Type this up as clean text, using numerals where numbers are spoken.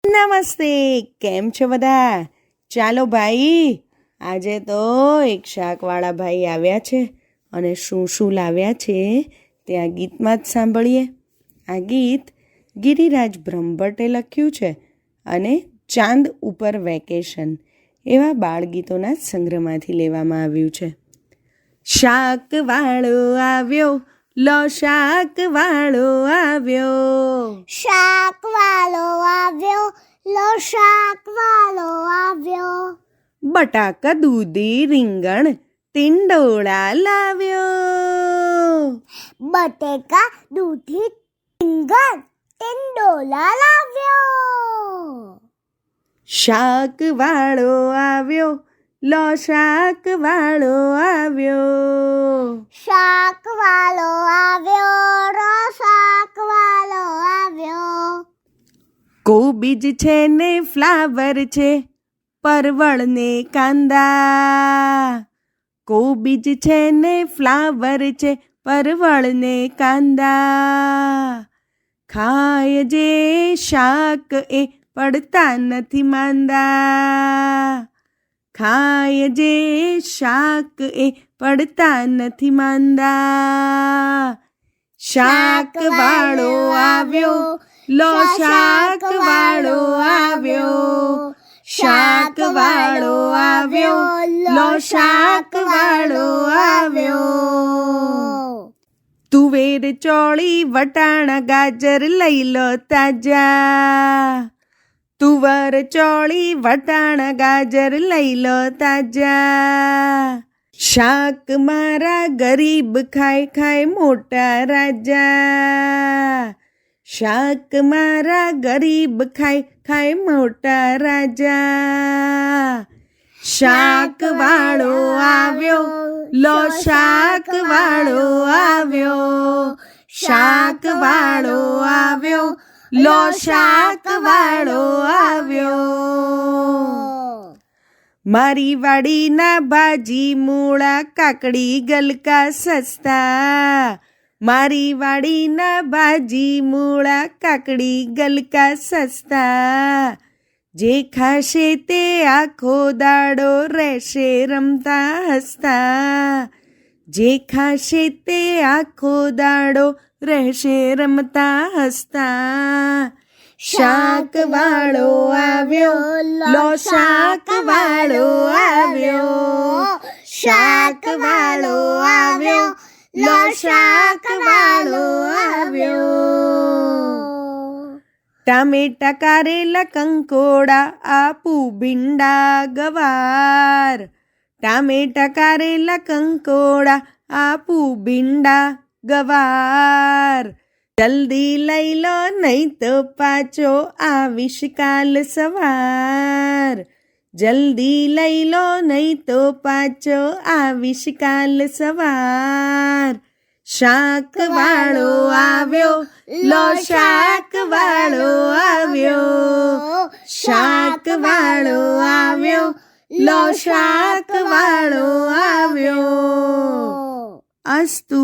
નમસ્તે, કેમ છો બધા? ચાલો ભાઈ, આજે તો એક શાકવાળા ભાઈ આવ્યા છે અને શું શું લાવ્યા છે તે આ ગીતમાં જ સાંભળીએ. આ ગીત ગિરિરાજ બ્રહ્મભટ્ટે લખ્યું છે અને ચાંદ ઉપર વેકેશન એવા બાળગીતોના સંગ્રહમાંથી લેવામાં આવ્યું છે. શાકવાળો આવ્યો, લો શાકવાળો આવ્યો, શાકવાળો આવ્યો, લો શાકવાળો આવ્યો. બટાકા દૂધી રીંગણ ટીંડોળા લાવ્યો, બટેકા દૂધી રીંગણ ટીંડોળા લાવ્યો. શાકવાળો આવ્યો, લો શાકવાળો આવ્યો, શાકવાળો આવ્યો, લો શાકવાળો આવ્યો. કોબીજ છે ને ફ્લાવર છે, પરવળ ને કાંદા, કોબીજ છે ને ફ્લાવર છે, પરવળ ને કાંદા. ખાય જે શાક એ પડતા નથી માંદા, ખાય જે શાક એ પડતા નથી માંદા. શાકવાળો આવ્યો, લો શાકવાળો આવ્યો, શાકવાળો આવ્યો, લો શાકવાળો આવ્યો. તુવેર ચોળી વટાણા ગાજર લઈ લો તાજા, તુવર ચોળી વટાણા ગાજર લઈ લો તાજા. શાક મારા ગરીબ ખાય ખાય મોટા રાજા, શાક મારા ગરીબ ખાય ખાય મોટા રાજા. શાકવાળો આવ્યો, લો શાકવાળો આવ્યો, શાકવાળો આવ્યો, લો શાકવાળો આવ્યો. મારી વાડીના ભાજી મૂળા કાકડી ગલકા સસ્તા, મારી વાડીના ભાજી મૂળા કાકડી ગલકા સસ્તા. જે ખાશે તે આખો દાડો રહેશે રમતા હસતા, જે ખાશે તે આખો દાડો રહેશે રમતા હસતા. શાકવાળો આવ્યો, લો શાકવાળો આવ્યો, શાકવાળો આવ્યો, લો શાકવાળો આવ્યો. ટામેટા કારેલા કંકોડા આપું ભીંડા ગવાર, ટામેટા કારેલા કંકોડા આપું ભીંડા ગવાર. જલ્દી લઈ લો નહીં તો પાછો આવીશ કાલ સવાર, જલ્દી લઈ લો નહીં તો પાછો આવીશ કાલ સવાર. શાકવાળો આવ્યો, લો શાકવાળો આવ્યો, શાકવાળો આવ્યો, લો શાકવાળો આવ્યો. અસ્તુ.